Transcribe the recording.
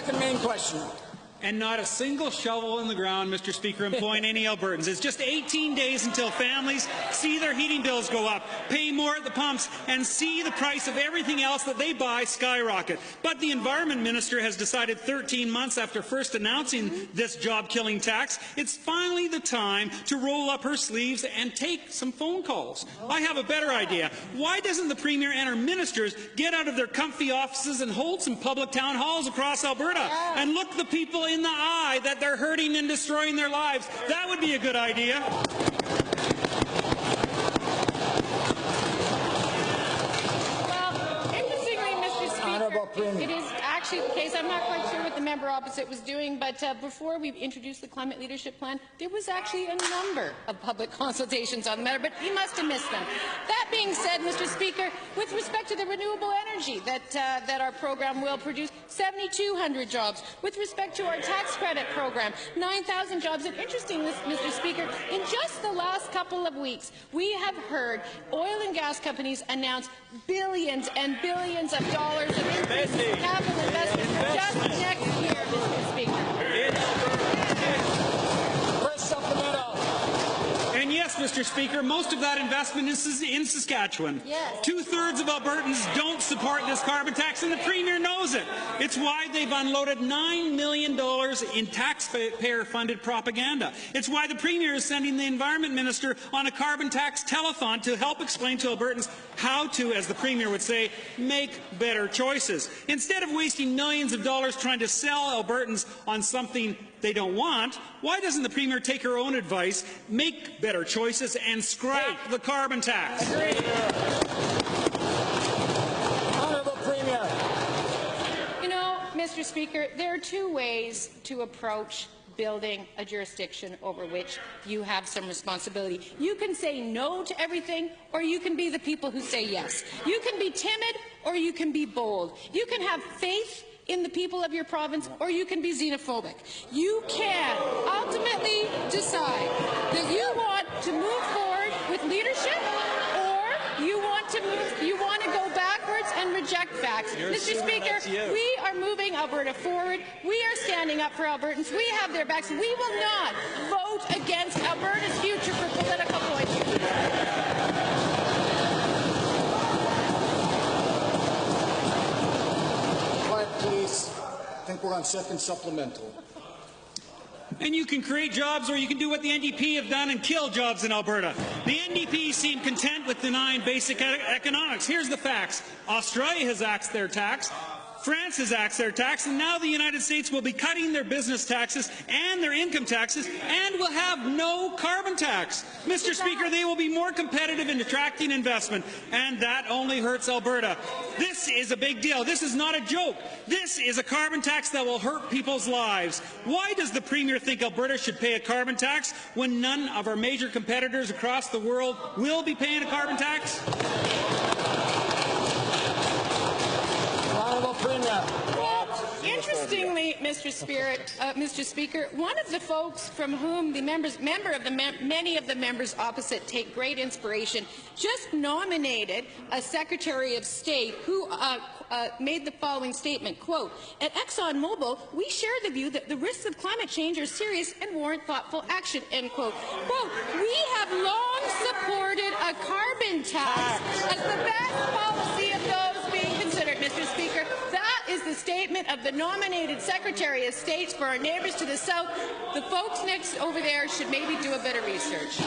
second main question. And not a single shovel in the ground, Mr. Speaker, employing any Albertans. It's just 18 days until families see their heating bills go up, pay more at the pumps, and see the price of everything else that they buy skyrocket. But the Environment Minister has decided 13 months after first announcing this job-killing tax, it's finally the time to roll up her sleeves and take some phone calls. I have a better idea. Why doesn't the Premier and her ministers get out of their comfy offices and hold some public town halls across Alberta and look the people in the eye that they're hurting and destroying their lives? That would be a good idea. Well, interestingly, Mr. Speaker, it is actually the case. I'm not quite sure what the member opposite was doing, but before we introduced the Climate Leadership Plan, there was actually a number of public consultations on the matter, but he must have missed them. That being said, Mr. Speaker, with respect to the renewable energy that our program will produce, 7,200 jobs. With respect to our tax credit program, 9,000 jobs. And interestingly, Mr. Speaker, in just the last couple of weeks, we have heard oil and gas companies announce billions and billions of dollars of increased capital investment just next year, Mr. Speaker. And yes, Mr. Speaker, most of that investment is in Saskatchewan. Yes. 2/3 of Albertans don't support this carbon tax, and the Premier knows it. It's why they've unloaded $9 million in taxpayer-funded propaganda. It's why the Premier is sending the Environment Minister on a carbon tax telethon to help explain to Albertans how to, as the Premier would say, make better choices. Instead of wasting millions of dollars trying to sell Albertans on something they don't want, why doesn't the Premier take her own advice, make better choices, and scrap the carbon tax? Honourable Premier. You know, Mr. Speaker, there are two ways to approach building a jurisdiction over which you have some responsibility. You can say no to everything, or you can be the people who say yes. You can be timid, or you can be bold. You can have faith in the people of your province, or you can be xenophobic. You can ultimately decide that you want to move forward with leadership, or you want to go backwards and reject facts. Mr. Speaker, we are moving Alberta forward. We are standing up for Albertans. We have their backs. We will not vote against Alberta's future for political points. Please. I think we're on second supplemental. And you can create jobs, or you can do what the NDP have done and kill jobs in Alberta. The NDP seem content with denying basic economics. Here's the facts. Australia has axed their tax. France has axed their tax, and now the United States will be cutting their business taxes and their income taxes and will have no carbon tax. Mr. Speaker, they will be more competitive in attracting investment, and that only hurts Alberta. This is a big deal. This is not a joke. This is a carbon tax that will hurt people's lives. Why does the Premier think Alberta should pay a carbon tax when none of our major competitors across the world will be paying a carbon tax? Well, interestingly, Mr. Speaker, one of the folks from whom the many of the members opposite take great inspiration just nominated a Secretary of State who made the following statement, quote, "At ExxonMobil, we share the view that the risks of climate change are serious and warrant thoughtful action," end quote. Quote, "We have long supported a carbon tax as the best policy of those being considered," Mr. Speaker. That is the statement of the nominated Secretary of State for our neighbours to the south. The folks next over there should maybe do a bit of research.